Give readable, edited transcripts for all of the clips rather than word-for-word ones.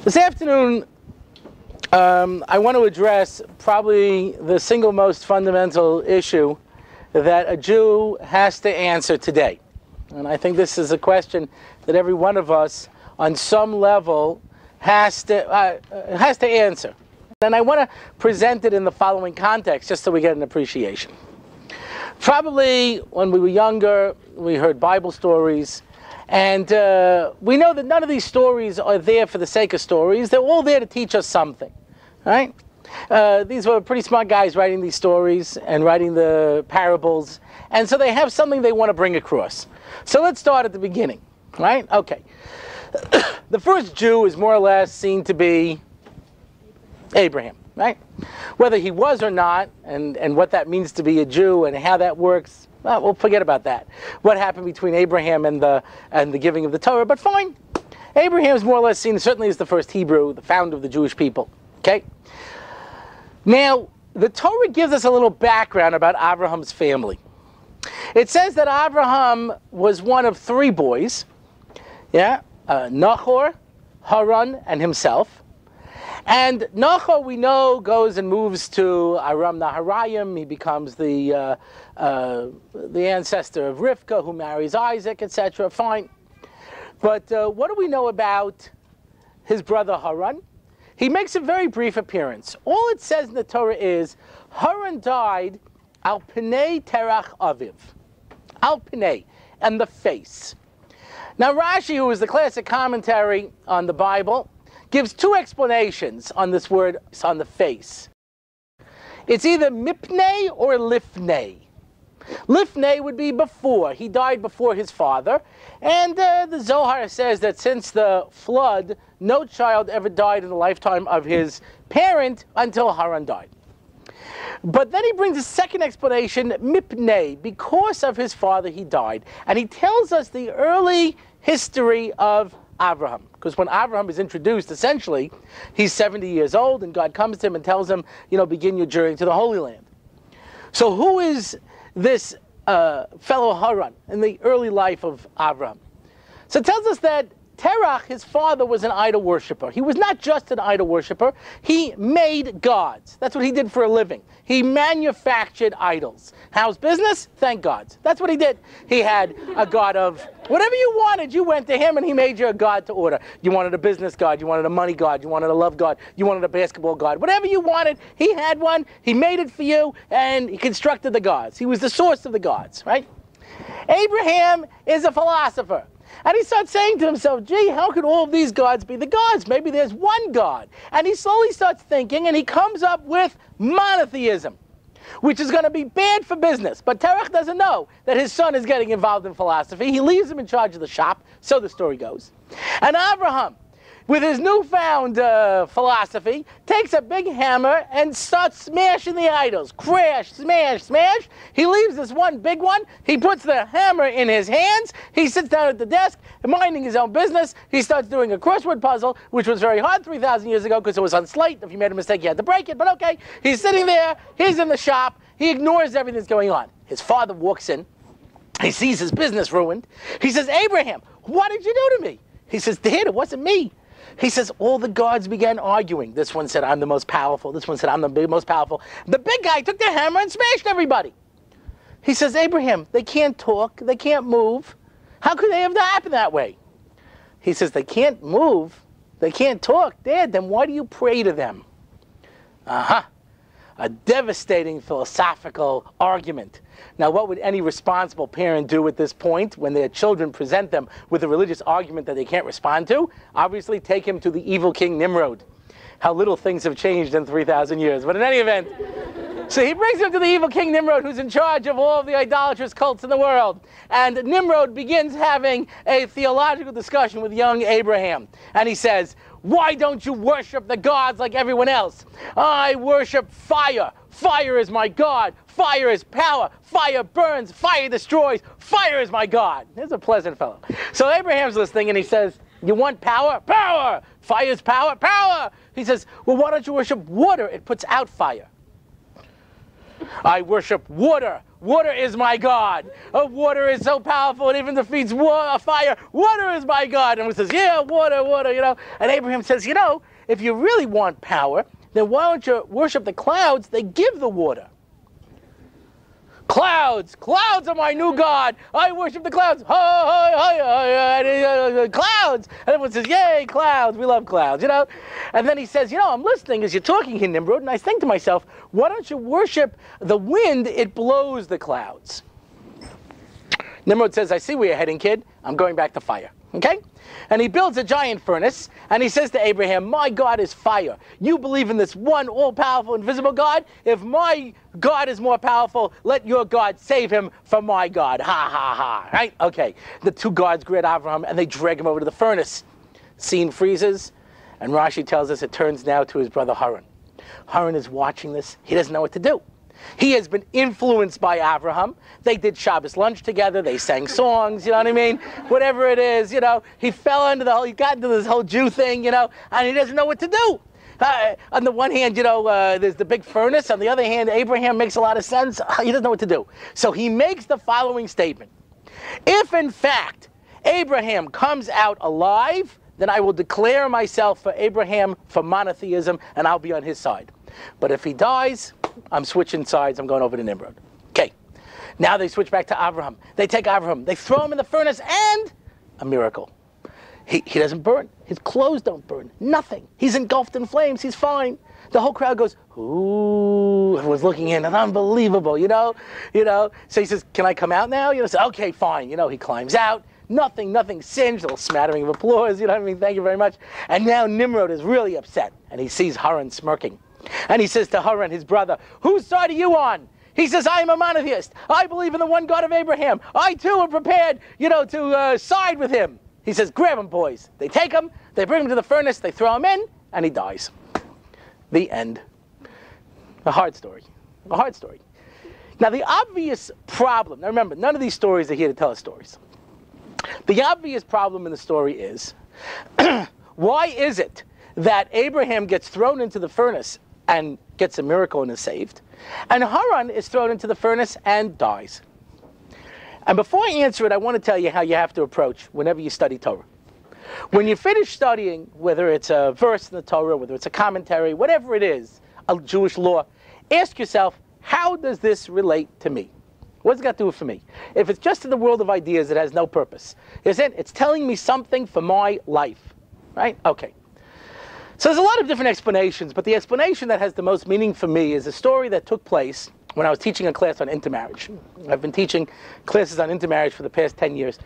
This afternoon, I want to address probably the single most fundamental issue that a Jew has to answer today. And I think this is a question that every one of us, on some level, has to answer. And I want to present it in the following context, just so we get an appreciation. Probably when we were younger, we heard Bible stories. And we know that none of these stories are there for the sake of stories. They're all there to teach us something, right? These were pretty smart guys writing these stories and writing the parables. And so they have something they want to bring across. So let's start at the beginning, right? Okay. The first Jew is more or less seen to be Abraham, right? Whether he was or not, and what that means to be a Jew and how that works, well, we'll forget about that. What happened between Abraham and the giving of the Torah, but fine. Abraham is more or less seen certainly as the first Hebrew, the founder of the Jewish people. Okay? Now, the Torah gives us a little background about Abraham's family. It says that Abraham was one of three boys. Yeah? Nahor, Haran, and himself. And Nahor, we know, goes and moves to Aram Naharayim. He becomes the ancestor of Rivka, who marries Isaac, etc. Fine. But what do we know about his brother Haran? He makes a very brief appearance. All it says in the Torah is, Haran died al Pnei Terach Aviv. Al Pnei, and the face. Now Rashi, who is the classic commentary on the Bible, gives two explanations on this word, on the face. It's either mipnei or lifnei. Lifnei would be before. He died before his father. And the Zohar says that since the flood, no child ever died in the lifetime of his parent until Haran died. But then he brings a second explanation, mipnei, because of his father he died. And he tells us the early history of Abraham. Because when Abraham is introduced, essentially, he's 70 years old, and God comes to him and tells him, begin your journey to the Holy Land. So who is this fellow Haran in the early life of Abraham? So it tells us that Terach, his father, was an idol worshiper. He was not just an idol worshiper. He made gods. That's what he did for a living. He manufactured idols. How's business? Thank gods. That's what he did. He had a god of whatever you wanted. You went to him and he made you a god to order. You wanted a business god. You wanted a money god. You wanted a love god. You wanted a basketball god. Whatever you wanted, he had one. He made it for you, and he constructed the gods. He was the source of the gods, right? Abraham is a philosopher. And he starts saying to himself, gee, how could all of these gods be the gods? Maybe there's one God. And he slowly starts thinking, and he comes up with monotheism, which is going to be bad for business. But Terach doesn't know that his son is getting involved in philosophy. He leaves him in charge of the shop, so the story goes. And Abraham, with his newfound philosophy, takes a big hammer and starts smashing the idols. Crash, smash, smash. He leaves this one big one. He puts the hammer in his hands. He sits down at the desk, minding his own business. He starts doing a crossword puzzle, which was very hard 3,000 years ago because it was on slate. If you made a mistake, you had to break it. But okay, he's sitting there. He's in the shop. He ignores everything that's going on. His father walks in. He sees his business ruined. He says, Abraham, what did you do to me? He says, Dad, it wasn't me. He says, all the gods began arguing. This one said, I'm the most powerful. This one said, I'm the most powerful. The big guy took the hammer and smashed everybody. He says, Abraham, they can't talk. They can't move. How could they have happened that way? He says, they can't move. They can't talk. Dad, then why do you pray to them? A devastating philosophical argument. Now, what would any responsible parent do at this point when their children present them with a religious argument that they can't respond to? Obviously, take him to the evil king Nimrod. How little things have changed in 3,000 years. But in any event, so he brings him to the evil king Nimrod, who's in charge of all of the idolatrous cults in the world. And Nimrod begins having a theological discussion with young Abraham. And he says, why don't you worship the gods like everyone else? I worship fire. Fire is my God. Fire is power. Fire burns. Fire destroys. Fire is my God. He's a pleasant fellow. So Abraham's listening and he says, you want power? Power! Fire's power? Power! He says, well, why don't you worship water? It puts out fire. I worship water. water is my God. Oh, water is so powerful, it even defeats fire. Water is my God. And he says, yeah, water, water, you know. And Abraham says, you know, if you really want power, then why don't you worship the clouds? They give the water. Clouds, clouds are my new God. I worship the clouds. Clouds. And everyone says, yay, clouds. We love clouds, you know. And then he says, you know, I'm listening as you're talking here, Nimrod, and I think to myself, why don't you worship the wind? It blows the clouds. Nimrod says, I see where you're heading, kid. I'm going back to fire. Okay? And he builds a giant furnace, and he says to Abraham, my God is fire. You believe in this one all-powerful, invisible God? If my God is more powerful, let your God save him from my God. Ha, ha, ha. Right? Okay. The two gods greet Abraham, and they drag him over to the furnace. Scene freezes, and Rashi tells us it turns now to his brother Haran. Haran is watching this. He doesn't know what to do. He has been influenced by Abraham. They did Shabbos lunch together. They sang songs, you know what I mean? Whatever it is, you know. He fell into he got into this whole Jew thing, you know, and he doesn't know what to do. On the one hand, you know, there's the big furnace. On the other hand, Abraham makes a lot of sense. He doesn't know what to do. So he makes the following statement. If, in fact, Abraham comes out alive, then I will declare myself for Abraham for monotheism, and I'll be on his side. But if he dies, I'm switching sides. I'm going over to Nimrod. Okay. Now they switch back to Abraham. They take Abraham. They throw him in the furnace, and a miracle. He doesn't burn. His clothes don't burn. Nothing. He's engulfed in flames. He's fine. The whole crowd goes, ooh. Everyone's looking in. It's unbelievable, you know. So he says, can I come out now? You know, so, okay, fine. You know, he climbs out. Nothing singed. A little smattering of applause. You know what I mean? Thank you very much. And now Nimrod is really upset, and he sees Haran smirking. And he says to Haran, his brother, whose side are you on? He says, I am a monotheist. I believe in the one God of Abraham. I too am prepared, you know, to side with him. He says, grab him, boys. They take him, they bring him to the furnace, they throw him in, and he dies. The end. A hard story. A hard story. Now, the obvious problem, now remember, none of these stories are here to tell us stories. The obvious problem in the story is, why is it that Abraham gets thrown into the furnace and gets a miracle and is saved, and Haran is thrown into the furnace and dies? And before I answer it, I want to tell you how you have to approach whenever you study Torah. When you finish studying, whether it's a verse in the Torah, whether it's a commentary, whatever it is, a Jewish law, ask yourself, how does this relate to me? What's it got to do for me? If it's just in the world of ideas, it has no purpose. It's telling me something for my life. Right? Okay. So there's a lot of different explanations, but the explanation that has the most meaning for me is a story that took place when I was teaching a class on intermarriage. I've been teaching classes on intermarriage for the past 10 years,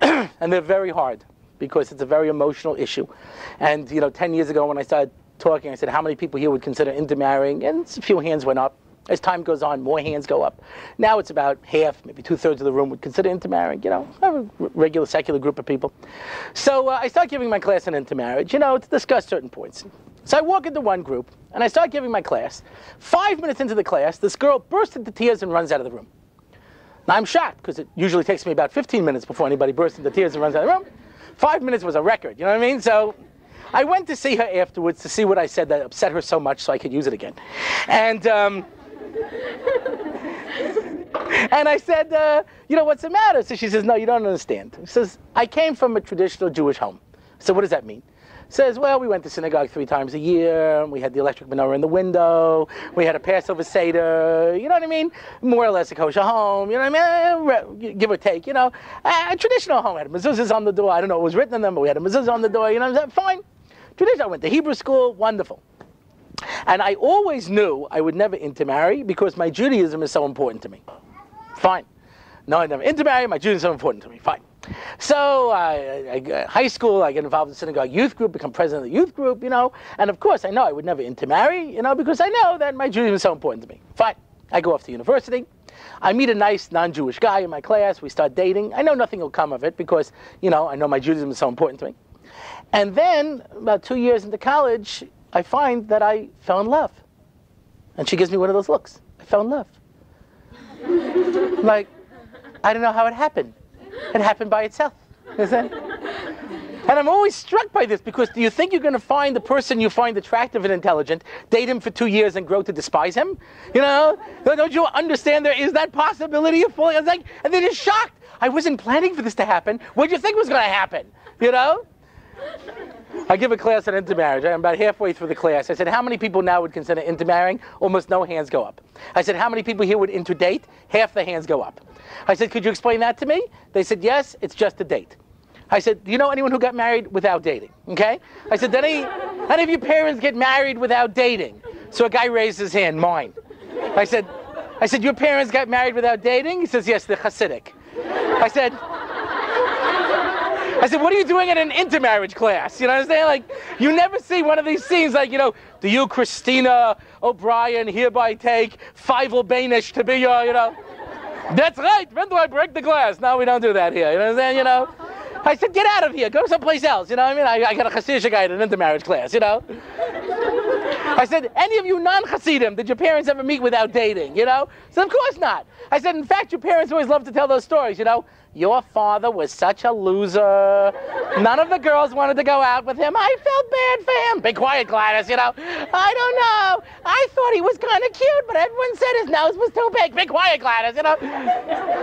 and they're very hard because it's a very emotional issue. And, 10 years ago when I started talking, I said, how many people here would consider intermarrying? And a few hands went up. As time goes on, more hands go up. Now it's about half, maybe 2/3 of the room would consider intermarrying, a regular secular group of people. So I start giving my class on intermarriage, to discuss certain points. So I walk into one group, and I start giving my class. 5 minutes into the class, this girl bursts into tears and runs out of the room. Now I'm shocked, because it usually takes me about 15 minutes before anybody bursts into tears and runs out of the room. 5 minutes was a record, you know what I mean? So I went to see her afterwards to see what I said that upset her so much so I could use it again. And I said, what's the matter? So she says, no, you don't understand. She says, I came from a traditional Jewish home. So what does that mean? Says, well, we went to synagogue 3 times a year. We had the electric menorah in the window. We had a Passover Seder. You know what I mean? More or less a kosher home. You know what I mean? Give or take, a traditional home. We had mezuzahs on the door. I don't know what was written on them, but we had a mezuzah on the door. Fine. Traditional. I went to Hebrew school. Wonderful. And I always knew I would never intermarry because my Judaism is so important to me. Fine. No, I never intermarry. My Judaism is so important to me. Fine. So high school, I get involved in the synagogue youth group, become president of the youth group, And of course, I know I would never intermarry, because I know that my Judaism is so important to me. Fine. I go off to university. I meet a nice non-Jewish guy in my class. We start dating. I know nothing will come of it because, I know my Judaism is so important to me. And then, about 2 years into college, I find that I fell in love. And she gives me one of those looks. I fell in love. Like, I don't know how it happened. It happened by itself. Is that? And I'm always struck by this, because do you think you're going to find the person you find attractive and intelligent, date him for 2 years and grow to despise him? You know? Don't you understand there is that possibility of falling? I was like, and they're just shocked. I wasn't planning for this to happen. What do you think was going to happen? You know? I give a class on intermarriage. I'm about halfway through the class. I said, how many people now would consider intermarrying? Almost no hands go up. I said, how many people here would interdate? Half the hands go up. I said, could you explain that to me? They said, yes, it's just a date. I said, do you know anyone who got married without dating? Okay? I said, did any of your parents get married without dating? So a guy raised his hand, mine. I said, your parents got married without dating? He says, yes, they're Hasidic. I said, what are you doing in an intermarriage class? You know what I'm saying? Like, you never see one of these scenes like, you know, do you, Christina O'Brien, hereby take Feivel Banish to be your, you know. That's right, when do I break the glass? No, we don't do that here, you know what I'm saying, you know. I said, get out of here, go someplace else, you know what I mean? I got a Hasidic guy at an intermarriage class, you know. I said, any of you non-Hasidim, did your parents ever meet without dating, you know? So of course not. I said, in fact, your parents always love to tell those stories, you know. Your father was such a loser. None of the girls wanted to go out with him. I felt bad for him. Be quiet, Gladys, you know. I don't know. I thought he was kind of cute, but everyone said his nose was too big. Be quiet, Gladys, you know.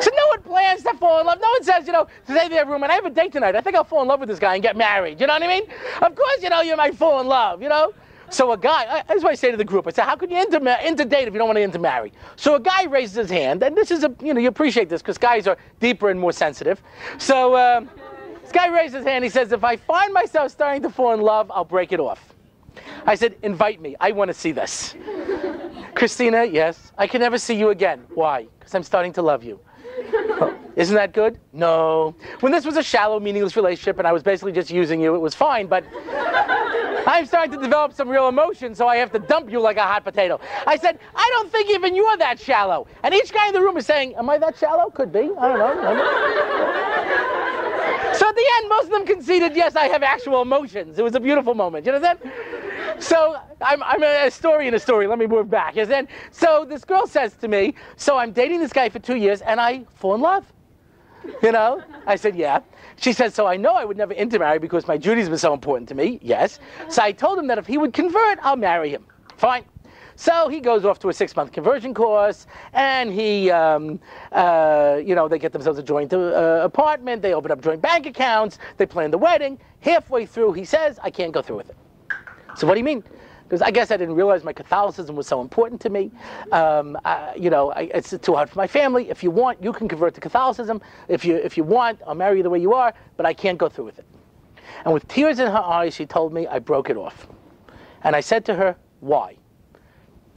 So no one plans to fall in love. No one says, you know, today they have room and I have a date tonight. I think I'll fall in love with this guy and get married. You know what I mean? Of course, you know, you might fall in love, you know. So a guy, that's what I say to the group. I say, how can you interdate if you don't want to intermarry? So a guy raises his hand, and this is you appreciate this because guys are deeper and more sensitive. So this guy raises his hand. He says, if I find myself starting to fall in love, I'll break it off. I said, invite me. I want to see this. Christina, yes. I can never see you again. Why? Because I'm starting to love you. Oh, isn't that good? No. When this was a shallow, meaningless relationship and I was basically just using you, it was fine, but I'm starting to develop some real emotion, so I have to dump you like a hot potato. I said, I don't think even you're that shallow. And each guy in the room is saying, am I that shallow? Could be. I don't know. So at the end, most of them conceded, yes, I have actual emotions. It was a beautiful moment. You know what I'm saying? So I'm a story in a story. Let me move back. You know, so this girl says to me, so I'm dating this guy for 2 years, and I fall in love. You know? I said, yeah. She said, so I know I would never intermarry because my Judaism is so important to me. Yes. So I told him that if he would convert, I'll marry him. Fine. So he goes off to a 6-month conversion course, and he, they get themselves a joint apartment. They open up joint bank accounts. They plan the wedding. Halfway through, he says, I can't go through with it. So what do you mean? Because I guess I didn't realize my Catholicism was so important to me. It's too hard for my family. If you want, you can convert to Catholicism. If you want, I'll marry you the way you are, but I can't go through with it. And with tears in her eyes, she told me I broke it off. And I said to her, why?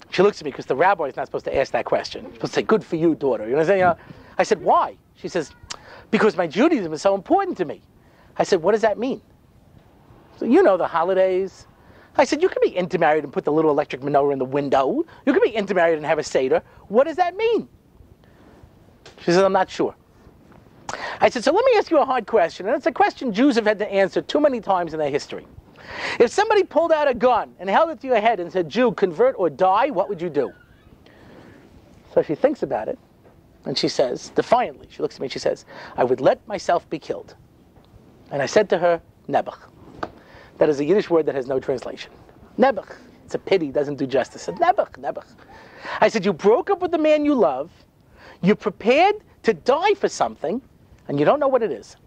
She looks at me because the rabbi is not supposed to ask that question. He's supposed to say, good for you, daughter. You know what I'm saying? I said, why? She says, because my Judaism is so important to me. I said, what does that mean? So you know the holidays. I said, you can be intermarried and put the little electric menorah in the window. You can be intermarried and have a Seder. What does that mean? She said, I'm not sure. I said, so let me ask you a hard question. And it's a question Jews have had to answer too many times in their history. If somebody pulled out a gun and held it to your head and said, Jew, convert or die, what would you do? So she thinks about it. And she says, defiantly, she looks at me and she says, I would let myself be killed. And I said to her, Nebuch. That is a Yiddish word that has no translation. Nebuch. It's a pity, doesn't do justice. Nebuch, Nebuch. I said, you broke up with the man you love, you're prepared to die for something, and you don't know what it is.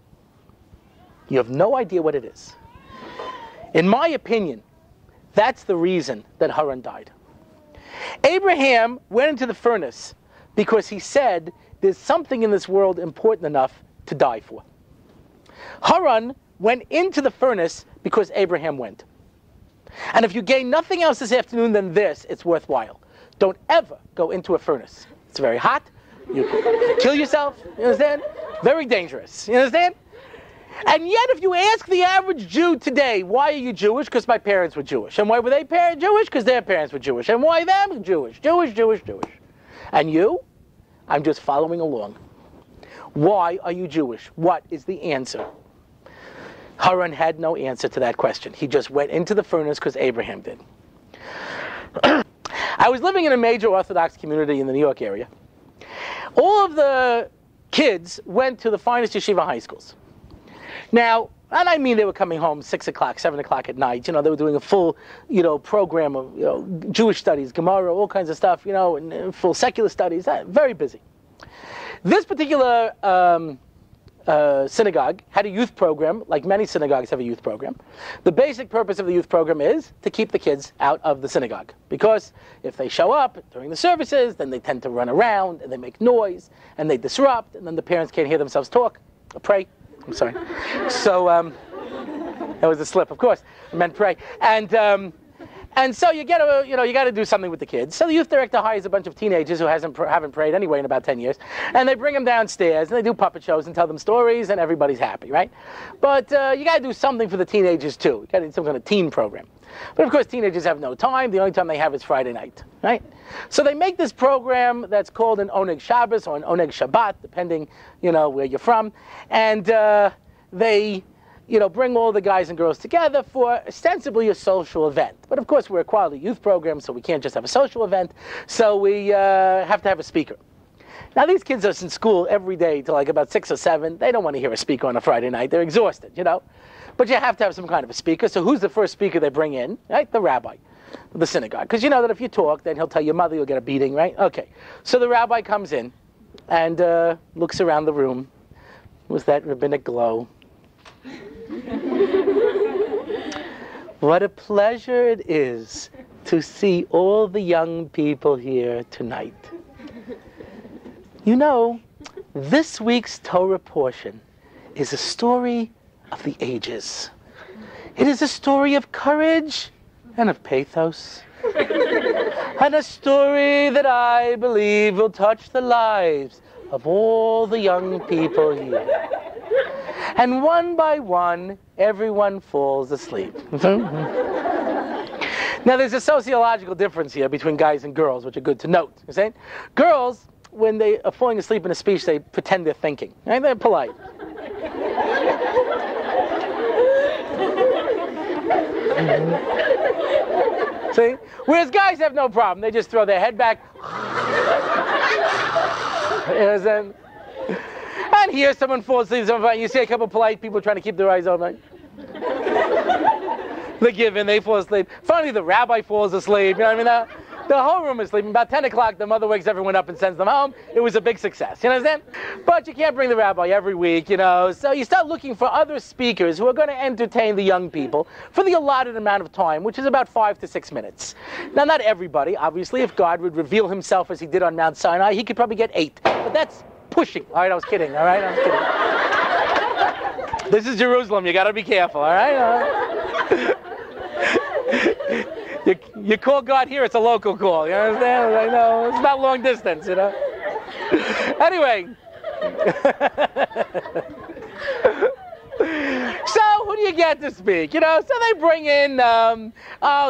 You have no idea what it is. In my opinion, that's the reason that Haran died. Abraham went into the furnace because he said, there's something in this world important enough to die for. Haran went into the furnace because Abraham went. And if you gain nothing else this afternoon than this, it's worthwhile. Don't ever go into a furnace. It's very hot. You can kill yourself. You understand? Very dangerous. You understand? And yet, if you ask the average Jew today, why are you Jewish? Because my parents were Jewish. And why were they Jewish? Because their parents were Jewish. And why them? Jewish. Jewish, Jewish, Jewish. And you? I'm just following along. Why are you Jewish? What is the answer? Haran had no answer to that question. He just went into the furnace because Abraham did. I was living in a major Orthodox community in the New York area. All of the kids went to the finest yeshiva high schools. Now, And I mean, they were coming home 6 o'clock, 7 o'clock at night. They were doing a full, program of, Jewish studies, Gemara, all kinds of stuff, and full secular studies. Very busy. This particular synagogue had a youth program, like many synagogues have a youth program. The basic purpose of the youth program is to keep the kids out of the synagogue. Because if they show up during the services, then they tend to run around, and they make noise, and they disrupt, and then the parents can't hear themselves talk or pray. I'm sorry. So that was a slip, of course. I meant pray. And so you got to do something with the kids. So the youth director hires a bunch of teenagers who haven't prayed anyway in about 10 years, and they bring them downstairs and they do puppet shows and tell them stories, and everybody's happy, right? But you got to do something for the teenagers too. You got to do some kind of teen program. But of course, teenagers have no time. The only time they have is Friday night, right? So they make this program that's called an Oneg Shabbos or an Oneg Shabbat, depending, where you're from, and they bring all the guys and girls together for ostensibly a social event. But of course, we're a quality youth program, so we can't just have a social event. So we have to have a speaker. Now, these kids are in school every day till like about 6 or 7. They don't want to hear a speaker on a Friday night. They're exhausted, But you have to have some kind of a speaker. So who's the first speaker they bring in? Right? The rabbi of the synagogue. Because you know that if you talk, then he'll tell your mother you'll get a beating, right? Okay. So the rabbi comes in and looks around the room with that rabbinic glow. What a pleasure it is to see all the young people here tonight. This week's Torah portion is a story of the ages. It is a story of courage and of pathos. And a story that I believe will touch the lives of all the young people here. And one by one, everyone falls asleep. Now, there's a sociological difference here between guys and girls, which are good to note. You see? Girls, when they are falling asleep in a speech, they pretend they're thinking. Right? They're polite. See? Whereas guys have no problem. They just throw their head back. And here someone falls asleep, and you see a couple of polite people trying to keep their eyes open. They give in, they fall asleep. Finally, the rabbi falls asleep. The whole room is sleeping. About 10 o'clock, the mother wakes everyone up and sends them home. It was a big success. You understand? But you can't bring the rabbi every week, So you start looking for other speakers who are going to entertain the young people for the allotted amount of time, which is about 5 to 6 minutes. Now, not everybody. Obviously, if God would reveal himself as he did on Mount Sinai, he could probably get 8. But that's pushing. All right, I was kidding. All right, I was kidding. This is Jerusalem. You got to be careful. All right? You call God here, it's a local call. You understand? I know. It's not long distance, Anyway. So, who do you get to speak? So they bring in,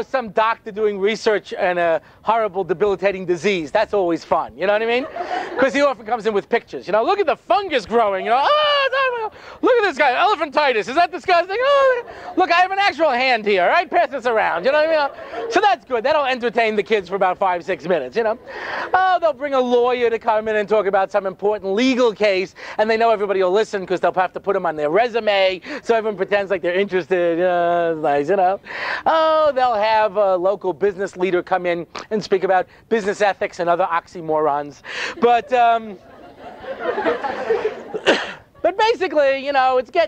some doctor doing research on a horrible, debilitating disease. That's always fun. You know what I mean? Because he often comes in with pictures. Look at the fungus growing. Look at this guy, elephantitis. Is that disgusting? Oh, look, I have an actual hand here. All right, pass this around. You know what I mean? So that's good. That'll entertain the kids for about 5-6 minutes. Oh, they'll bring a lawyer to come in and talk about some important legal case, and they know everybody will listen because they'll have to put them on their resume, so everyone pretends like they're interested. It's nice, Oh, they'll have a local business leader come in and speak about business ethics and other oxymorons. But but basically,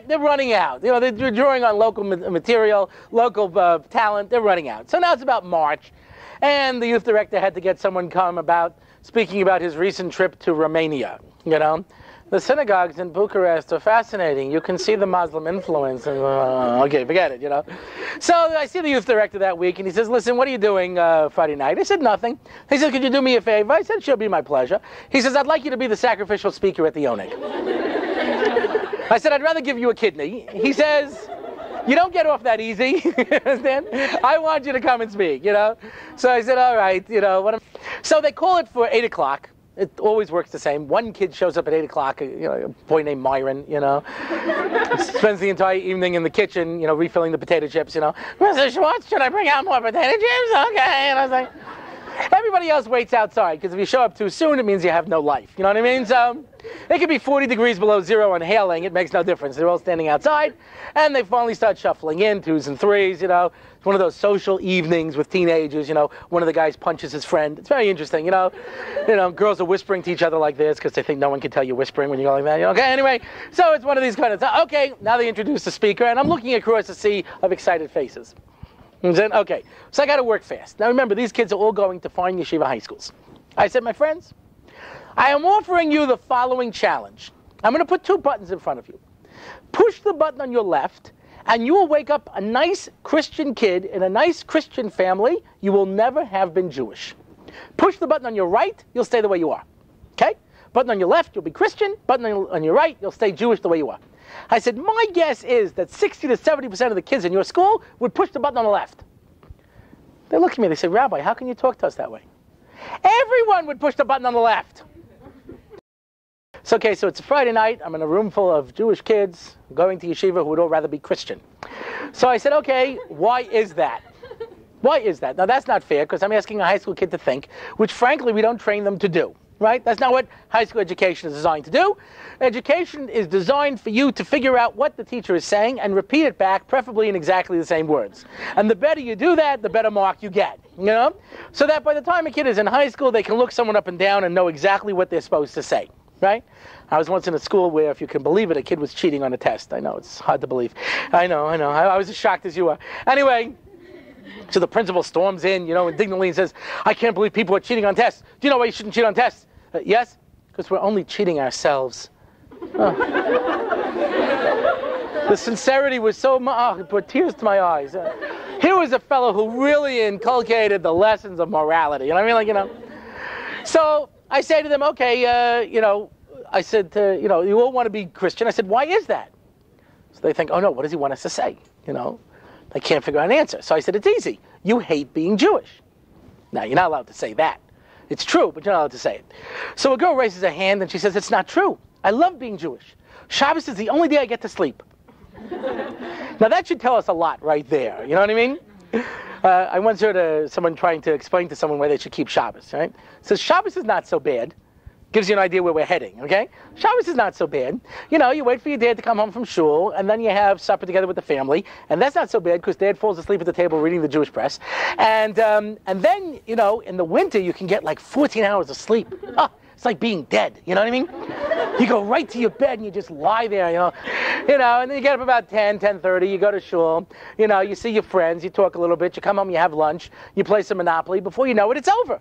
they're running out. They're drawing on local material, local talent. They're running out. So now it's about March, and the youth director had to get someone come speaking about his recent trip to Romania. The synagogues in Bucharest are fascinating. You can see the Muslim influence. And, okay, forget it, So I see the youth director that week, and he says, listen, what are you doing Friday night? I said, nothing. He said, could you do me a favor? I said, sure, be my pleasure. He says, I'd like you to be the sacrificial speaker at the Oneg. I said, I'd rather give you a kidney. He says, you don't get off that easy. Understand? I want you to come and speak, So I said, all right, So they call it for 8 o'clock. It always works the same. One kid shows up at 8 o'clock, a boy named Myron, spends the entire evening in the kitchen, refilling the potato chips, Mr. Schwartz, should I bring out more potato chips? Okay. And I was like, Everybody else waits outside, because if you show up too soon, it means you have no life. You know what I mean? So it could be 40 degrees below zero and hailing. It makes no difference. They're all standing outside, and they finally start shuffling in, 2s and 3s, you know. It's one of those social evenings with teenagers, you know. One of the guys punches his friend. It's very interesting, you know. Girls are whispering to each other like this because they think no one can tell you whispering when you go like that. You know? Okay, anyway, so it's one of these kind of, okay, now they introduce the speaker, and I'm looking across a sea of excited faces. Okay, so I got to work fast. Now remember, these kids are all going to fine yeshiva high schools. I said, my friends, I am offering you the following challenge. I'm going to put 2 buttons in front of you. Push the button on your left, and you will wake up a nice Christian kid in a nice Christian family. You will never have been Jewish. Push the button on your right, you'll stay the way you are. Okay? Button on your left, you'll be Christian. Button on your right, you'll stay Jewish the way you are. I said, my guess is that 60 to 70% of the kids in your school would push the button on the left. They look at me, they say, Rabbi, how can you talk to us that way? Everyone would push the button on the left. So, okay, so it's a Friday night. I'm in a room full of Jewish kids going to yeshiva who would all rather be Christian. So I said, okay, why is that? Why is that? Now, that's not fair, because I'm asking a high school kid to think, which, frankly, we don't train them to do. Right? That's not what high school education is designed to do. Education is designed for you to figure out what the teacher is saying and repeat it back, preferably in exactly the same words. And the better you do that, the better mark you get. You know? So that by the time a kid is in high school, they can look someone up and down and know exactly what they're supposed to say. Right? I was once in a school where, if you can believe it, a kid was cheating on a test. I know, it's hard to believe. I know. I was as shocked as you are. Anyway, so the principal storms in, indignantly and says, I can't believe people are cheating on tests. Do you know why you shouldn't cheat on tests? Yes? Because we're only cheating ourselves. Oh. The sincerity was so it brought tears to my eyes. Here was a fellow who really inculcated the lessons of morality. You know what I mean? So I say to them, okay, I said, you all want to be Christian. I said, why is that? So they think, oh no, what does he want us to say? They can't figure out an answer. So I said, it's easy. You hate being Jewish. Now, you're not allowed to say that. It's true, but you're not allowed to say it. So a girl raises her hand and she says, it's not true. I love being Jewish. Shabbos is the only day I get to sleep. Now that should tell us a lot right there. You know what I mean? I once heard someone trying to explain to someone why they should keep Shabbos, right? Says Shabbos is not so bad. Gives you an idea where we're heading, okay? Shabbos is not so bad. You wait for your dad to come home from shul, and then you have supper together with the family, and that's not so bad because dad falls asleep at the table reading the Jewish press. And then, in the winter, you can get like 14 hours of sleep. Oh, it's like being dead, you know what I mean? You go right to your bed and you just lie there, and then you get up about 10:30, you go to shul, you see your friends, you talk a little bit, you come home, you have lunch, you play some Monopoly. Before you know it, it's over.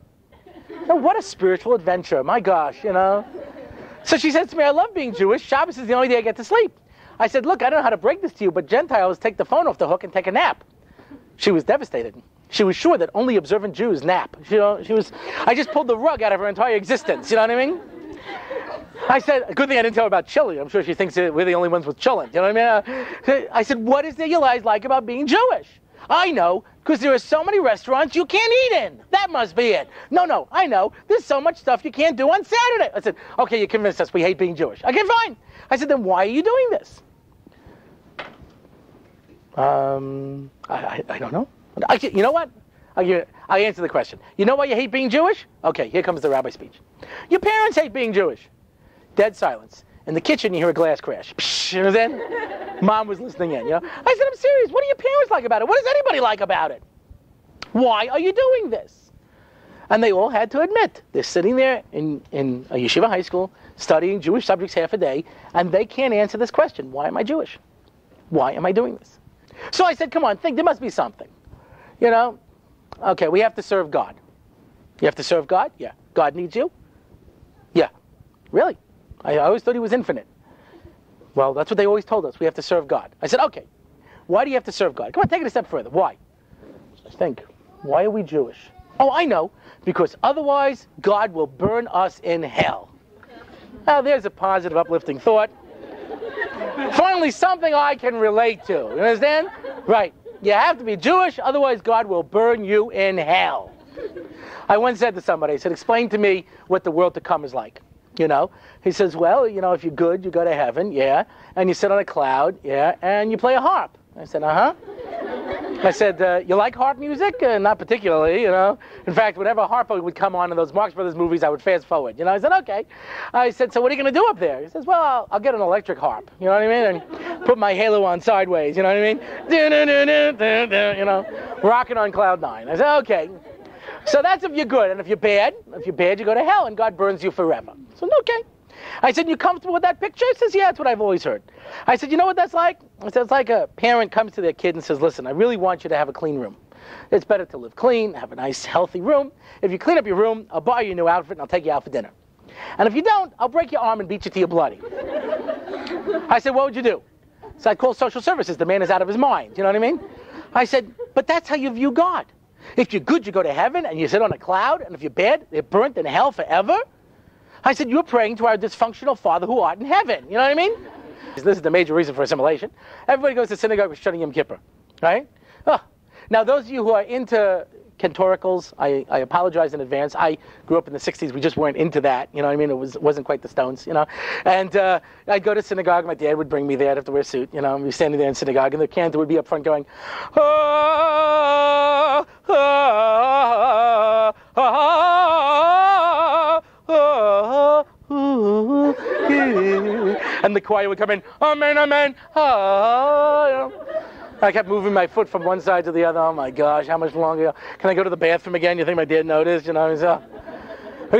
Now, what a spiritual adventure, my gosh, So she says to me, I love being Jewish. Shabbos is the only day I get to sleep. I said, look, I don't know how to break this to you, but Gentiles take the phone off the hook and take a nap. She was devastated. She was sure that only observant Jews nap. I just pulled the rug out of her entire existence, you know what I mean? I said, a good thing I didn't tell her about chili. I'm sure she thinks we're the only ones with chillin', you know what I mean? I said, what is there you guys like about being Jewish? I know, because there are so many restaurants you can't eat in. That must be it. No, I know. There's so much stuff you can't do on Saturday. I said, okay, you convinced us we hate being Jewish. Okay, fine. I said, then why are you doing this? I don't know. You know what? I'll answer the question. You know why you hate being Jewish? Okay, here comes the rabbi speech. Your parents hate being Jewish. Dead silence. In the kitchen, you hear a glass crash. Psh, you know what I'm saying? Mom was listening in, I said, I'm serious. What do your parents like about it? What does anybody like about it? Why are you doing this? And they all had to admit, they're sitting there in a yeshiva high school, studying Jewish subjects half a day, and they can't answer this question. Why am I Jewish? Why am I doing this? So I said, come on, think, there must be something. Okay, we have to serve God. You have to serve God? Yeah. God needs you? Yeah. Really? I always thought he was infinite. Well, that's what they always told us. We have to serve God. I said, okay. Why do you have to serve God? Come on, take it a step further. Why? Think. Why are we Jewish? Oh, I know. Because otherwise, God will burn us in hell. Now, there's a positive, uplifting thought. Finally, something I can relate to. You understand? Right. You have to be Jewish, otherwise God will burn you in hell. I once said to somebody, I said, explain to me what the world to come is like. He says, well, if you're good, you go to heaven, yeah. And you sit on a cloud, yeah. And you play a harp. I said, uh-huh. I said, you like harp music? Not particularly, you know. In fact, whenever harp would come on in those Marx Brothers movies, I would fast forward. You know, I said, okay. I said, so what are you going to do up there? He says, well, I'll get an electric harp. You know what I mean? And put my halo on sideways. You know what I mean? You know, rocking on cloud nine. I said, okay. So that's if you're good. And if you're bad, you go to hell and God burns you forever. So, okay. I said, you comfortable with that picture? He says, yeah, that's what I've always heard. I said, you know what that's like? I said, it's like a parent comes to their kid and says, listen, I really want you to have a clean room. It's better to live clean, have a nice, healthy room. If you clean up your room, I'll buy you a new outfit and I'll take you out for dinner. And if you don't, I'll break your arm and beat you till you're bloody. I said, what would you do? So I'd call social services. The man is out of his mind. You know what I mean? I said, but that's how you view God. If you're good, you go to heaven and you sit on a cloud. And if you're bad, they're burnt in hell forever. I said, you're praying to our dysfunctional Father who art in heaven. You know what I mean? This is the major reason for assimilation. Everybody goes to synagogue with Shani Yom Kippur, right? Oh. Now, those of you who are into cantoricals, I apologize in advance. I grew up in the 60s. We just weren't into that. You know what I mean? It wasn't quite the Stones, you know? And I'd go to synagogue. My dad would bring me there. I'd have to wear a suit, you know? And we'd be standing there in synagogue, and the cantor would be up front going, oh, oh, oh, oh, oh, oh, oh, and the choir would come in, amen, amen, oh, you know? I kept moving my foot from one side to the other. Oh my gosh, how much longer? Can I go to the bathroom again? You think my dad noticed? You know, I used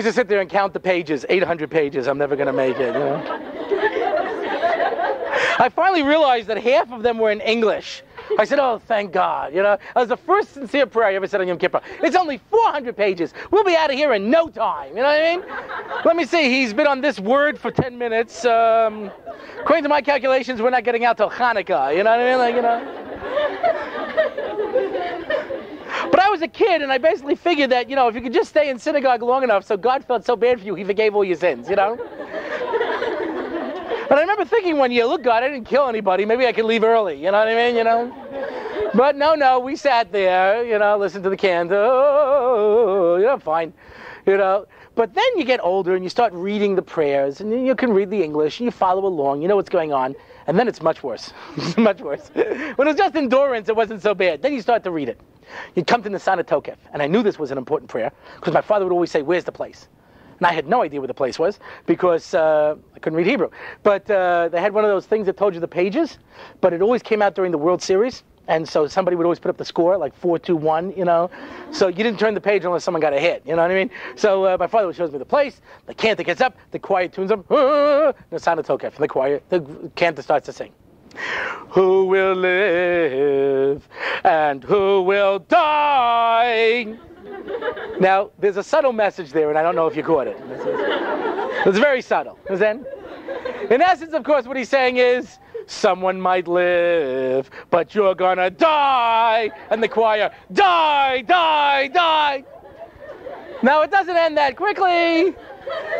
to sit there and count the pages, 800 pages. I'm never going to make it, you know. I finally realized that half of them were in English. I said, oh, thank God. You know, that was the first sincere prayer I ever said on Yom Kippur. It's only 400 pages. We'll be out of here in no time. You know what I mean? Let me see. He's been on this word for 10 minutes. According to my calculations, we're not getting out till HANUKKAH. You know what I mean? Like, you know. But I was a kid, and I basically figured that, you know, if you could just stay in synagogue long enough so God felt so bad for you, he forgave all your sins, you know? But I remember thinking one year, look, God, I didn't kill anybody. Maybe I could leave early, you know what I mean, you know? But no, we sat there, you know, listened to the cantor, you know, fine, you know. But then you get older, and you start reading the prayers, and you can read the English, and you follow along, you know what's going on. And then it's much worse. Much worse. When it was just endurance, it wasn't so bad. Then you start to read it. You'd come to Nisana Tokef, and I knew this was an important prayer, because my father would always say, where's the place? And I had no idea where the place was, because I couldn't read Hebrew. But they had one of those things that told you the pages, but it always came out during the World Series. And so somebody would always put up the score, like 4-2-1, you know. So you didn't turn the page unless someone got a hit, you know what I mean? So my father shows me the place, the cantor gets up, the choir tunes up, Nisana Tokef, and the cantor starts to sing. Who will live and who will die? Now, there's a subtle message there, and I don't know if you caught it. It's very subtle. In essence, of course, what he's saying is, someone might live, but you're gonna die. And the choir, die, die, die. Now, it doesn't end that quickly.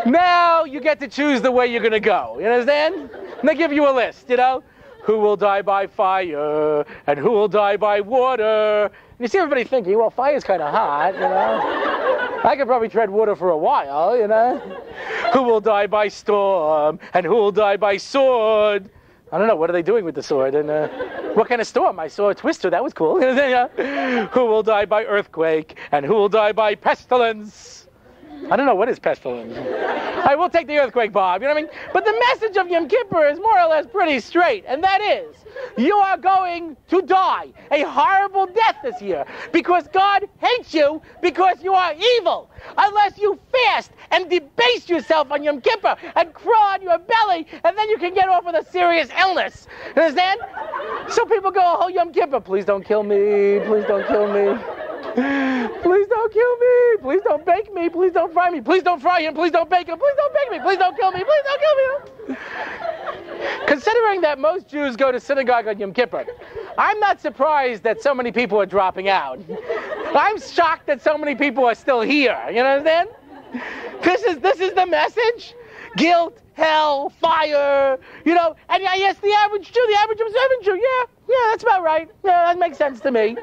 Now, you get to choose the way you're gonna go. You understand? And they give you a list, you know? Who will die by fire, and who will die by water. And you see everybody thinking, well, fire's kind of hot, you know? I could probably tread water for a while, you know? Who will die by storm, and who will die by sword. I don't know, what are they doing with the sword? And what kind of storm? I saw a twister, that was cool. Who will die by earthquake, and who will die by pestilence? I don't know, what is pestilence? I will take the earthquake, Bob, you know what I mean? But the message of Yom Kippur is more or less pretty straight, and that is, you are going to die a horrible death this year, because God hates you because you are evil. Unless you fast and debase yourself on Yom Kippur and crawl on your belly, and then you can get off with a serious illness. You understand? So people go, oh, Yom Kippur, please don't kill me, please don't kill me. Please don't kill me. Please don't bake me. Please don't fry me. Please don't fry him. Please don't bake him. Please don't bake me. Please don't kill me. Please don't kill me. Considering that most Jews go to synagogue on Yom Kippur, I'm not surprised that so many people are dropping out. I'm shocked that so many people are still here. You understand? This is the message. Guilt, hell, fire, you know. And I asked the average Jew, the average observant Jew, yeah, that's about right. Yeah, that makes sense to me.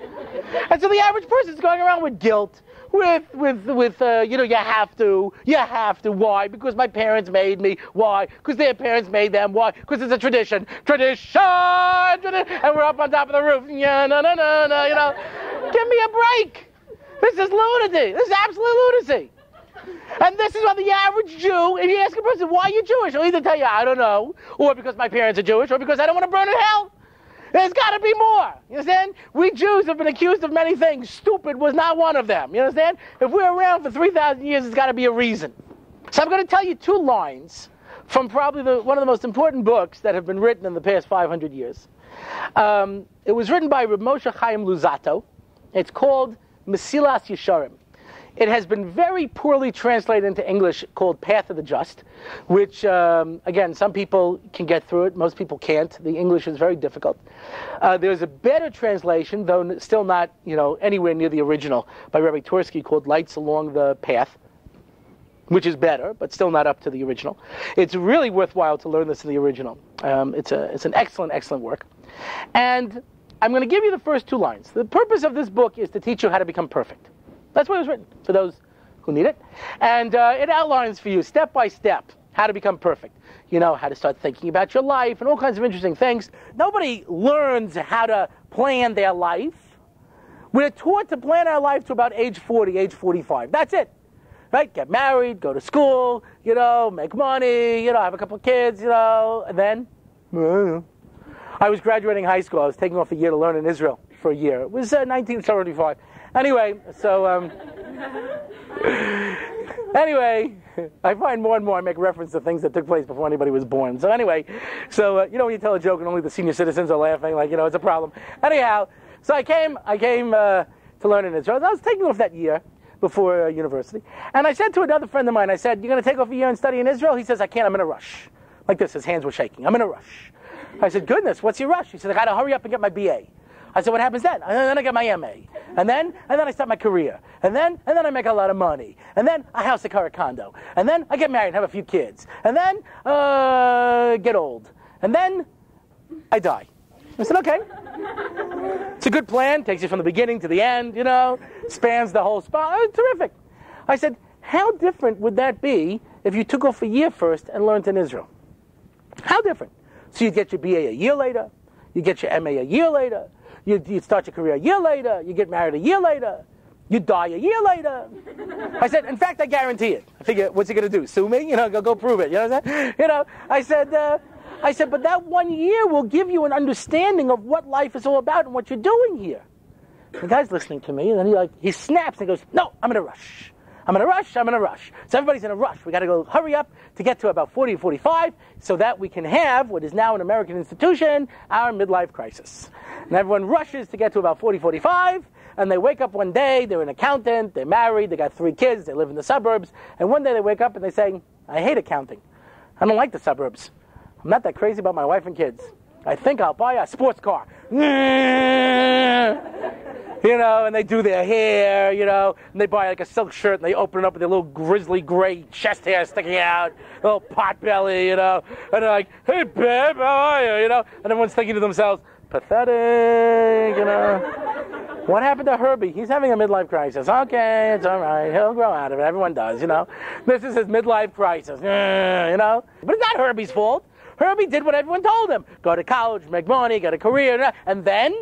And so the average person's going around with guilt, you have to. Why? Because my parents made me. Why? Because their parents made them. Why? Because it's a tradition, and we're up on top of the roof. Yeah, no, give me a break. This is lunacy. This is absolute lunacy. And this is what the average Jew, if you ask a person, why are you Jewish? He'll either tell you, I don't know, or because my parents are Jewish, or because I don't want to burn in hell. There's got to be more. You understand? We Jews have been accused of many things. Stupid was not one of them. You understand? If we're around for 3,000 years, there's got to be a reason. So I'm going to tell you two lines from probably one of the most important books that have been written in the past 500 years. It was written by Reb Moshe Chaim Luzzatto. It's called Mesilas Yesharim. It has been very poorly translated into English, called Path of the Just, which, again, some people can get through it. Most people can't. The English is very difficult. There's a better translation, though still not, anywhere near the original, by Rabbi Tursky, called Lights Along the Path, which is better, but still not up to the original. It's really worthwhile to learn this in the original. It's an excellent, excellent work. And I'm going to give you the first two lines. The purpose of this book is to teach you how to become perfect. That's what it was written, for those who need it. And it outlines for you, step by step, how to become perfect. How to start thinking about your life and all kinds of interesting things. Nobody learns how to plan their life. We're taught to plan our life to about age 40, age 45. That's it. Right? Get married, go to school, make money, have a couple of kids, and then, I was graduating high school. I was taking off a year to learn in Israel for a year. It was 1975. Anyway, so, I find more and more I make reference to things that took place before anybody was born. So anyway, when you tell a joke and only the senior citizens are laughing, it's a problem. Anyhow, so I came to learn in Israel. I was taking off that year before university. And I said to another friend of mine, I said, you're going to take off a year and study in Israel? He says, I can't, I'm in a rush. Like this, his hands were shaking. I'm in a rush. I said, goodness, what's your rush? He said, I got to hurry up and get my BA. I said, what happens then? And then I get my MA. And then I start my career. And then I make a lot of money. And then I house a car, a condo. And then I get married and have a few kids. And then get old. And then I die. I said, okay. It's a good plan. Takes you from the beginning to the end, spans the whole spot. Terrific. I said, how different would that be if you took off a year first and learned in Israel? How different? So you'd get your BA a year later. You get your MA a year later. You start your career a year later. You get married a year later. You die a year later. I said, in fact, I guarantee it. I figure, what's he going to do? Sue me? Go prove it. You know what I'm saying? I said, but that 1 year will give you an understanding of what life is all about and what you're doing here. The guy's listening to me, and then he snaps and goes, no, I'm in a rush. I'm in a rush. So everybody's in a rush. We got to go hurry up to get to about 40 or 45 so that we can have what is now an American institution, our midlife crisis. And everyone rushes to get to about 40, 45, and they wake up one day, they're an accountant, they're married, they got 3 kids, they live in the suburbs, and one day they wake up and they say, I hate accounting. I don't like the suburbs. I'm not that crazy about my wife and kids. I think I'll buy a sports car. And they do their hair, and they buy like a silk shirt, and they open it up with their little grizzly gray chest hair sticking out, a little pot belly, and they're like, hey, babe, how are you, and everyone's thinking to themselves, pathetic, What happened to Herbie? He's having a midlife crisis. Okay, it's all right. He'll grow out of it. Everyone does, This is his midlife crisis, But it's not Herbie's fault. Herbie did what everyone told him. Go to college, make money, get a career, and then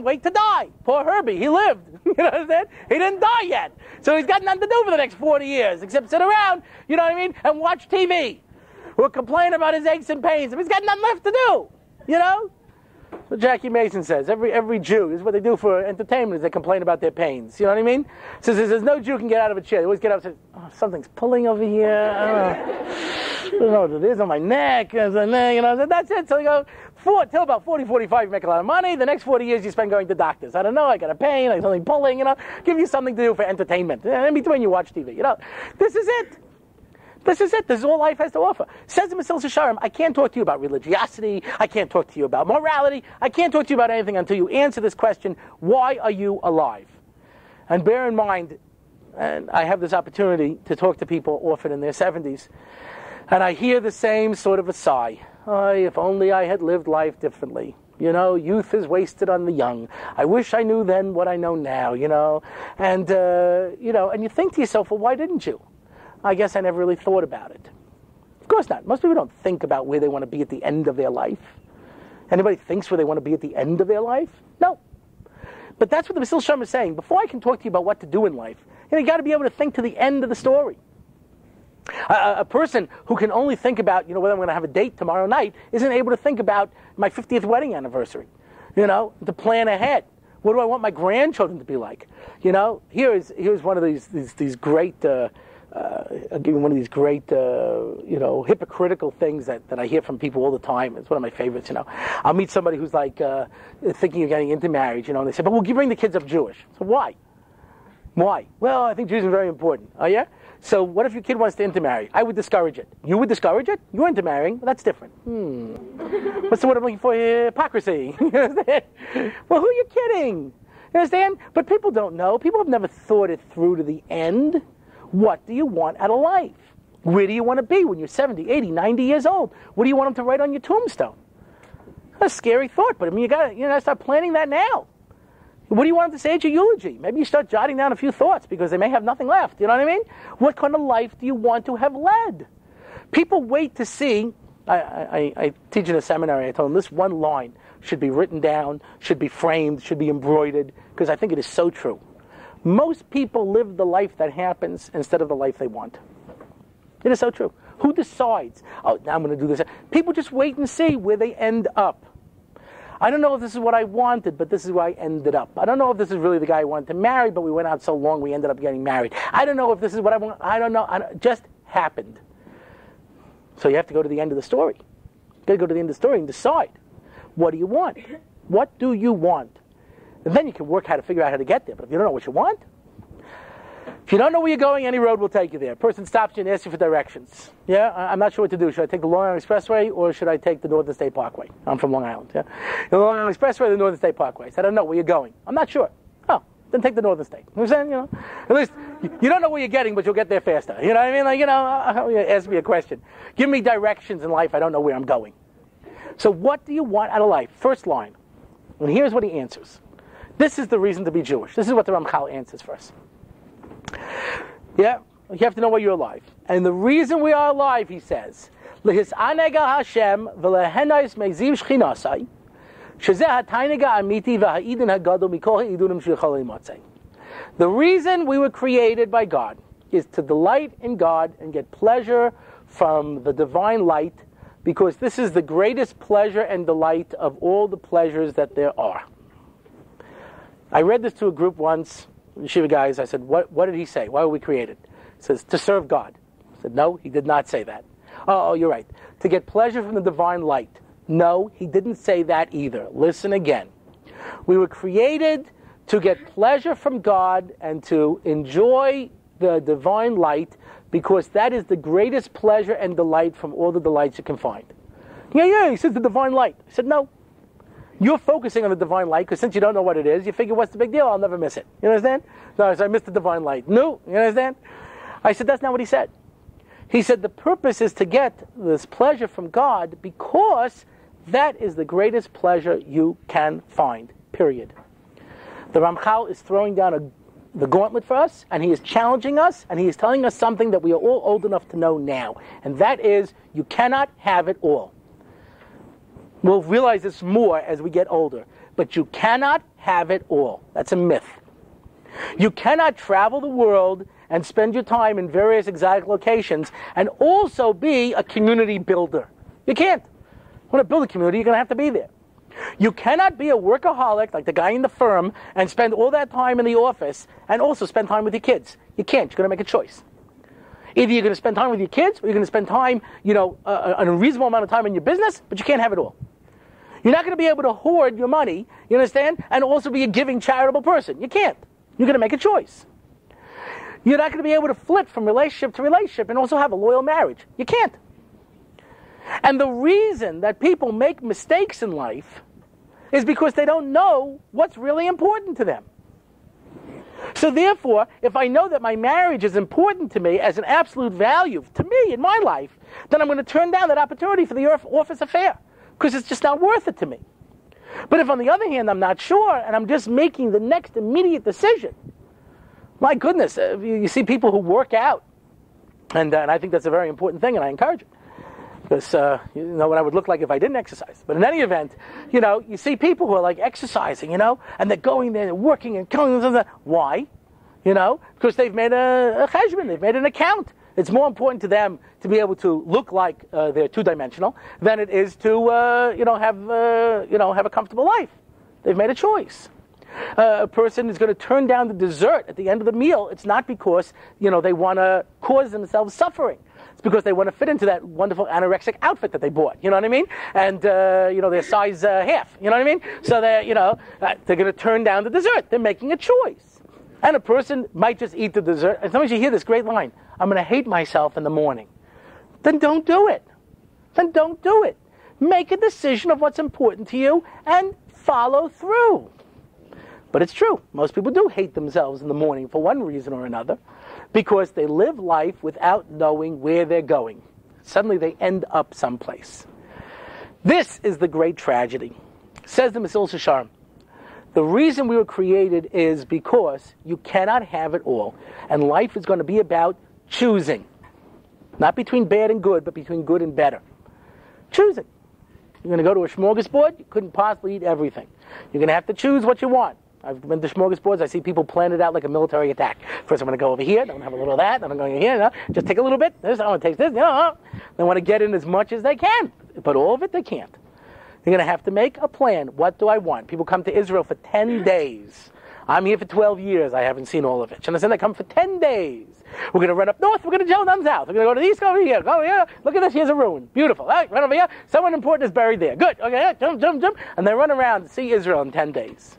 wait to die. Poor Herbie, he lived. You know what I'm saying? He didn't die yet. So he's got nothing to do for the next 40 years except sit around, and watch TV. Or complain about his aches and pains. He's got nothing left to do, What Jackie Mason says, every Jew, this is what they do for entertainment, is they complain about their pains. You know what I mean? So says no Jew can get out of a chair. They always get up and say, oh, something's pulling over here. I don't know what it is on my neck. That's it. So they go, till about 40, 45, you make a lot of money. The next 40 years you spend going to doctors. I don't know, I got a pain, I got something pulling, give you something to do for entertainment. In between you watch TV, This is it. This is it. This is all life has to offer. Says the Mesilas Yesharim, I can't talk to you about religiosity. I can't talk to you about morality. I can't talk to you about anything until you answer this question, why are you alive? And bear in mind, and I have this opportunity to talk to people often in their 70s, and I hear the same sort of a sigh. Oh, if only I had lived life differently. Youth is wasted on the young. I wish I knew then what I know now, And, and you think to yourself, well, why didn't you? I guess I never really thought about it. Of course not. Most people don't think about where they want to be at the end of their life. Anybody thinks where they want to be at the end of their life? No. But that's what the Basil Shem is saying. Before I can talk to you about what to do in life, you got to be able to think to the end of the story. A person who can only think about, whether I'm going to have a date tomorrow night, isn't able to think about my 50th wedding anniversary, to plan ahead. What do I want my grandchildren to be like? Here's one of these great, I'll give you one of these great, hypocritical things that I hear from people all the time. It's one of my favorites, I'll meet somebody who's like thinking of getting into marriage, and they say, but we'll bring the kids up Jewish. So why? Why? Well, I think Jews are very important. Oh, yeah? So what if your kid wants to intermarry? I would discourage it. You would discourage it? You're intermarrying. Well, that's different. What's the word I'm looking for here? Hypocrisy. You understand? Well, who are you kidding? You understand? But people don't know. People have never thought it through to the end. What do you want out of life? Where do you want to be when you're 70, 80, 90 years old? What do you want them to write on your tombstone? That's a scary thought, but you got to start planning that now. What do you want them to say at your eulogy? Maybe you start jotting down a few thoughts because they may have nothing left. You know what I mean? What kind of life do you want to have led? People wait to see. I teach in a seminary. I told them this one line should be written down, should be framed, should be embroidered, because I think it is so true. Most people live the life that happens instead of the life they want. It is so true. Who decides? Oh, now I'm going to do this. People just wait and see where they end up. I don't know if this is what I wanted, but this is where I ended up. I don't know if this is really the guy I wanted to marry, but we went out so long we ended up getting married. I don't know if this is what I want. I don't know. It just happened. So you have to go to the end of the story. You've got to go to the end of the story and decide. What do you want? What do you want? And then you can work how to figure out how to get there. But if you don't know what you want, if you don't know where you're going, any road will take you there. A person stops you and asks you for directions. Yeah, I'm not sure what to do. Should I take the Long Island Expressway or should I take the Northern State Parkway? I'm from Long Island. Yeah, the Long Island Expressway or the Northern State Parkway. I said, I don't know where you're going. I'm not sure. Oh, then take the Northern State. You know what I'm saying? At least you don't know where you're getting, but you'll get there faster. You know what I mean? Ask me a question. Give me directions in life. I don't know where I'm going. So what do you want out of life? First line. And here's what he answers. This is the reason to be Jewish. This is what the Ramchal answers for us. Yeah, you have to know why you're alive. And the reason we are alive, he says, L'his'anega Hashem v'lehenais meziv shchinasai shezeh ha'tainega amiti v'ha'idin ha'gadol mikol ha'idunim sh'yachol ha'imotzei. The reason we were created by God is to delight in God and get pleasure from the divine light, because this is the greatest pleasure and delight of all the pleasures that there are. I read this to a group once, Yeshiva guys. I said, what did he say? Why were we created? He says, to serve God. I said, no, he did not say that. Oh, you're right. To get pleasure from the divine light. No, he didn't say that either. Listen again. We were created to get pleasure from God and to enjoy the divine light, because that is the greatest pleasure and delight from all the delights you can find. Yeah, he says the divine light. I said, no. You're focusing on the divine light because since you don't know what it is, you figure, what's the big deal? I'll never miss it. You understand? No, so I missed the divine light. No, you understand? I said, that's not what he said. He said the purpose is to get this pleasure from God because that is the greatest pleasure you can find, period. The Ramchal is throwing down the gauntlet for us, and he is challenging us, and he is telling us something that we are all old enough to know now, and that is, you cannot have it all. We'll realize this more as we get older, but you cannot have it all. That's a myth. You cannot travel the world and spend your time in various exotic locations and also be a community builder. You can't. You want to build a community, you're going to have to be there. You cannot be a workaholic like the guy in the firm and spend all that time in the office and also spend time with your kids. You can't. You're going to make a choice. Either you're going to spend time with your kids or you're going to spend time, a reasonable amount of time in your business, but you can't have it all. You're not going to be able to hoard your money, you understand, and also be a giving, charitable person. You can't. You're going to make a choice. You're not going to be able to flip from relationship to relationship and also have a loyal marriage. You can't. And the reason that people make mistakes in life is because they don't know what's really important to them. So therefore, if I know that my marriage is important to me as an absolute value to me in my life, then I'm going to turn down that opportunity for the office affair because it's just not worth it to me. But if on the other hand I'm not sure and I'm just making the next immediate decision, my goodness, you see people who work out, and I think that's a very important thing, and I encourage it. Because you know what I would look like if I didn't exercise. But in any event, you see people who are like exercising, and they're going there, they're working and killing themselves. Why? Because they've made a cheshbon, they've made an account. It's more important to them to be able to look like they're two-dimensional than it is to have a comfortable life. They've made a choice. A person is going to turn down the dessert at the end of the meal. It's not because they want to cause themselves suffering. It's because they want to fit into that wonderful anorexic outfit that they bought. You know what I mean? And their size half. You know what I mean? So they're going to turn down the dessert. They're making a choice. And a person might just eat the dessert. And sometimes you hear this great line: "I'm going to hate myself in the morning." Then don't do it. Then don't do it. Make a decision of what's important to you and follow through. But it's true. Most people do hate themselves in the morning for one reason or another, because they live life without knowing where they're going. Suddenly they end up someplace. This is the great tragedy. Says the Mesilas Yesharim, the reason we were created is because you cannot have it all. And life is going to be about choosing. Not between bad and good, but between good and better. Choosing. You're going to go to a smorgasbord, you couldn't possibly eat everything. You're going to have to choose what you want. I've been to smorgasbords, I see people plan it out like a military attack. First I'm going to go over here, then I'm going to have a little of that, then I'm going here, just take a little bit, this, I want to taste this, They want to get in as much as they can. But all of it they can't. You're going to have to make a plan. What do I want? People come to Israel for 10 days. I'm here for 12 years. I haven't seen all of it. You understand? They come for 10 days. We're going to run up north. We're going to go down south. We're going to go to the east. Go over here. Go here. Look at this. Here's a ruin. Beautiful. All right, run over here. Someone important is buried there. Good. Okay. Jump, jump, jump. And they run around to see Israel in 10 days.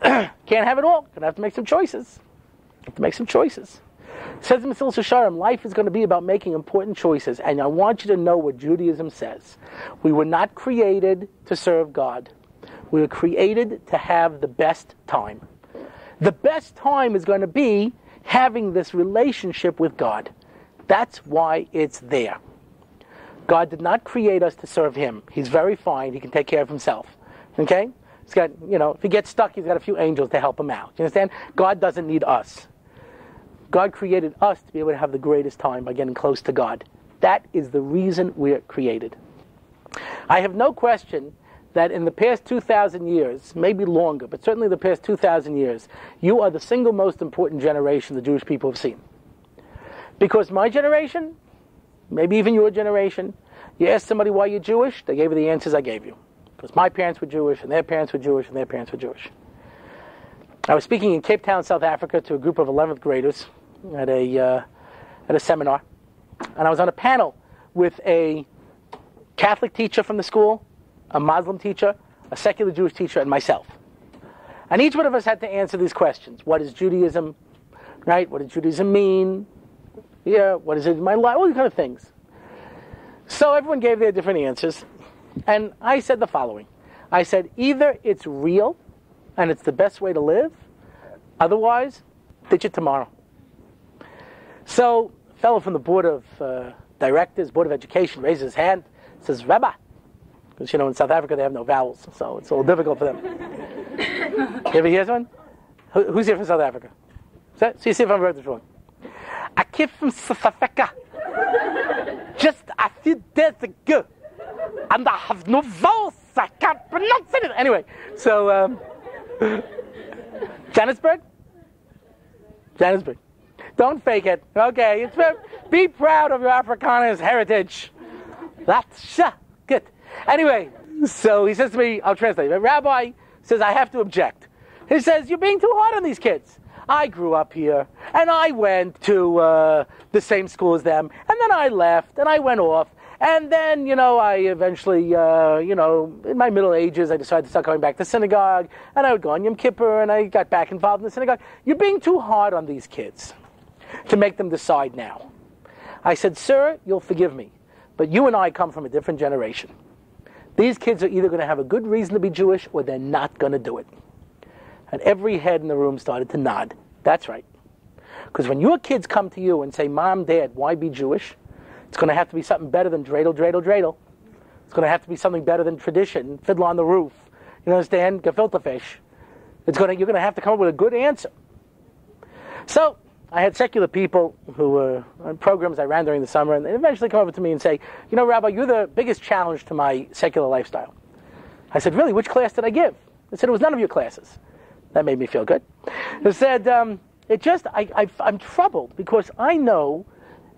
Can't have it all. Going to have to make some choices. Says the Mesilas Yesharim, life is going to be about making important choices. And I want you to know what Judaism says. We were not created to serve God. We were created to have the best time. The best time is going to be having this relationship with God. That's why it's there. God did not create us to serve Him. He's very fine. He can take care of Himself. Okay? He's got, if he gets stuck, He's got a few angels to help him out. You understand? God doesn't need us. God created us to be able to have the greatest time by getting close to God. That is the reason we're created. I have no question that in the past 2,000 years, maybe longer, but certainly the past 2,000 years, you are the single most important generation the Jewish people have seen. Because my generation, maybe even your generation, you ask somebody why you're Jewish, they gave you the answers I gave you. Because my parents were Jewish, and their parents were Jewish, and their parents were Jewish. I was speaking in Cape Town, South Africa, to a group of 11th graders at a seminar, and I was on a panel with a Catholic teacher from the school, a Muslim teacher, a secular Jewish teacher, and myself. And each one of us had to answer these questions. What is Judaism? Right? What does Judaism mean? Yeah, what is it in my life? All these kind of things. So everyone gave their different answers. And I said the following. I said, either it's real and it's the best way to live, otherwise, ditch it tomorrow. So a fellow from the board of directors, board of education, raises his hand, says, Rabbi. Because, in South Africa they have no vowels, so it's a little difficult for them. You ever hear someone? Who's here from South Africa? So you see if I'm right or wrong. I came from South Africa just a few days ago, and I have no vowels, I can't pronounce it. Anyway, so, Johannesburg? Don't fake it, okay? Be proud of your Afrikaner heritage. That's good. Anyway, so he says to me, I'll translate. The rabbi says, I have to object. He says, you're being too hard on these kids. I grew up here, and I went to the same school as them, and then I left, and I went off, and then, I eventually, in my middle ages, I decided to start going back to synagogue, and I would go on Yom Kippur, and I got back involved in the synagogue. You're being too hard on these kids to make them decide now. I said, sir, you'll forgive me, but you and I come from a different generation. These kids are either going to have a good reason to be Jewish or they're not going to do it. And every head in the room started to nod. That's right. Because when your kids come to you and say, Mom, Dad, why be Jewish? It's going to have to be something better than dreidel, dreidel, dreidel. It's going to have to be something better than tradition, fiddle on the roof, You understand? Gefilte fish. You're going to have to come up with a good answer. So I had secular people who were on programs I ran during the summer, and they eventually come over to me and say, Rabbi, you're the biggest challenge to my secular lifestyle. I said, really? Which class did I give? They said, it was none of your classes. That made me feel good. They said, I'm troubled because I know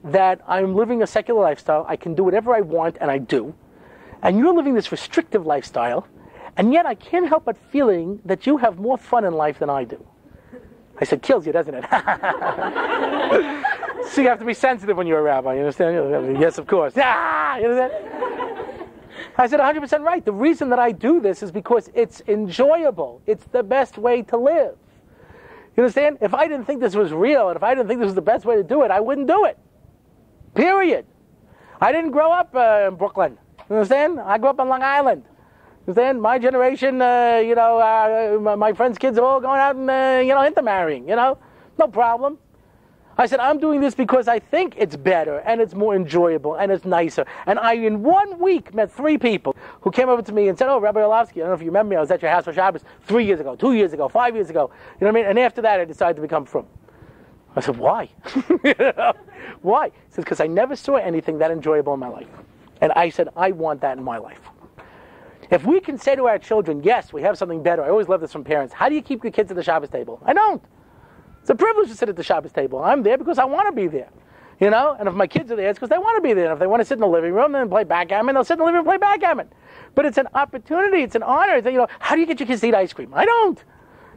that I'm living a secular lifestyle. I can do whatever I want, and I do. And you're living this restrictive lifestyle, and yet I can't help but feeling that you have more fun in life than I do. I said, kills you, doesn't it? So you have to be sensitive when you're a rabbi, you understand? Yes, of course. Ah, you understand? I said, 100% right. The reason that I do this is because it's enjoyable. It's the best way to live. You understand? If I didn't think this was real, and if I didn't think this was the best way to do it, I wouldn't do it. Period. I didn't grow up in Brooklyn. You understand? I grew up on Long Island. You understand? My generation, my friends' kids are all going out and, intermarrying, No problem. I said, I'm doing this because I think it's better, and it's more enjoyable, and it's nicer. And I, in 1 week, met 3 people who came over to me and said, oh, Rabbi Orlovsky, I don't know if you remember me, I was at your house for Shabbos 3 years ago, 2 years ago, 5 years ago. You know what I mean? And after that, I decided to become frum. I said, why? Why? He said, because I never saw anything that enjoyable in my life. And I said, I want that in my life. If we can say to our children, yes, we have something better. I always love this from parents. How do you keep your kids at the Shabbos table? I don't. It's a privilege to sit at the Shabbos table. I'm there because I want to be there. And if my kids are there, it's because they want to be there. And if they want to sit in the living room and play backgammon, they'll sit in the living room and play backgammon. But it's an opportunity. It's an honor. It's, how do you get your kids to eat ice cream? I don't.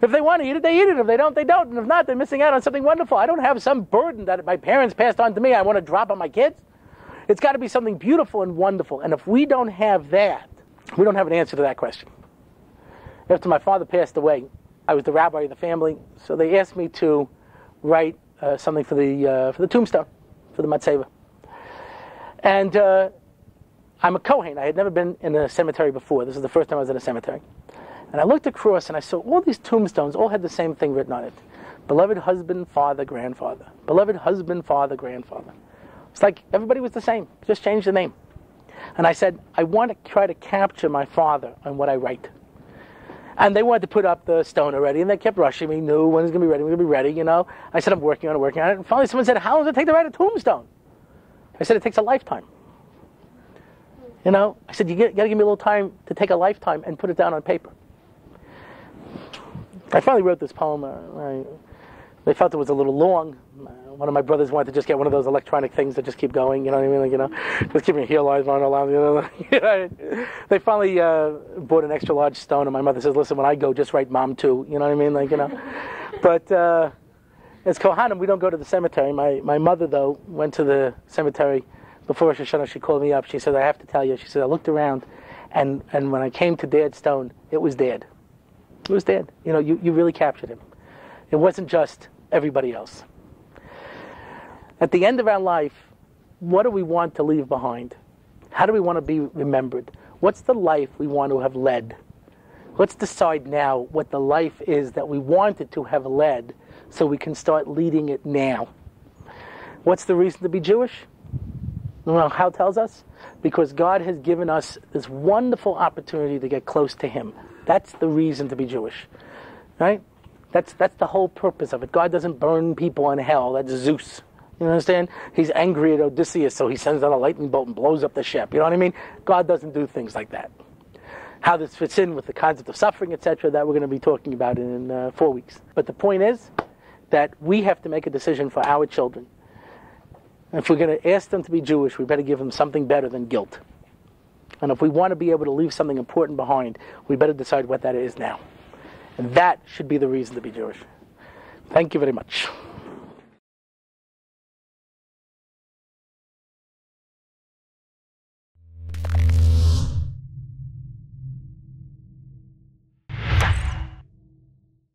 If they want to eat it, they eat it. If they don't, they don't. And if not, they're missing out on something wonderful. I don't have some burden that my parents passed on to me I want to drop on my kids. It's got to be something beautiful and wonderful. And if we don't have that, we don't have an answer to that question. After my father passed away, I was the rabbi of the family, so they asked me to write something for the tombstone, for the matzeva. And I'm a Kohen. I had never been in a cemetery before. This is the first time I was in a cemetery. And I looked across and I saw all these tombstones all had the same thing written on it. Beloved husband, father, grandfather. Beloved husband, father, grandfather. It's like everybody was the same, just changed the name. And I said, I want to try to capture my father on what I write. And they wanted to put up the stone already, and they kept rushing me. No, when is it going to be ready? We're going to be ready, I said, I'm working on it. And finally someone said, how long does it take to write a tombstone? I said, it takes a lifetime. I said, you got to give me a little time to take a lifetime and put it down on paper. I finally wrote this poem. They felt it was a little long. One of my brothers wanted to just get one of those electronic things that just keep going, you know what I mean? Just keep your heel lines on around, They finally bought an extra large stone, and my mother says, listen, when I go, just write mom too, you know what I mean? But as Kohanim, we don't go to the cemetery. My mother, though, went to the cemetery before Rosh Hashanah. She called me up. She said, I have to tell you. She said, I looked around, and when I came to Dad's stone, it was Dad. It was Dad. You really captured him. It wasn't just everybody else. At the end of our life, what do we want to leave behind? How do we want to be remembered? What's the life we want to have led? Let's decide now what the life is that we wanted to have led so we can start leading it now. What's the reason to be Jewish? Well, how tells us? Because God has given us this wonderful opportunity to get close to Him. That's the reason to be Jewish. Right? That's the whole purpose of it. God doesn't burn people in hell. That's Zeus. You understand? He's angry at Odysseus, so he sends out a lightning bolt and blows up the ship. You know what I mean? God doesn't do things like that. How this fits in with the concept of suffering, etc., that we're going to be talking about in 4 weeks. But the point is that we have to make a decision for our children. And if we're going to ask them to be Jewish, we better give them something better than guilt. And if we want to be able to leave something important behind, we better decide what that is now. And that should be the reason to be Jewish. Thank you very much.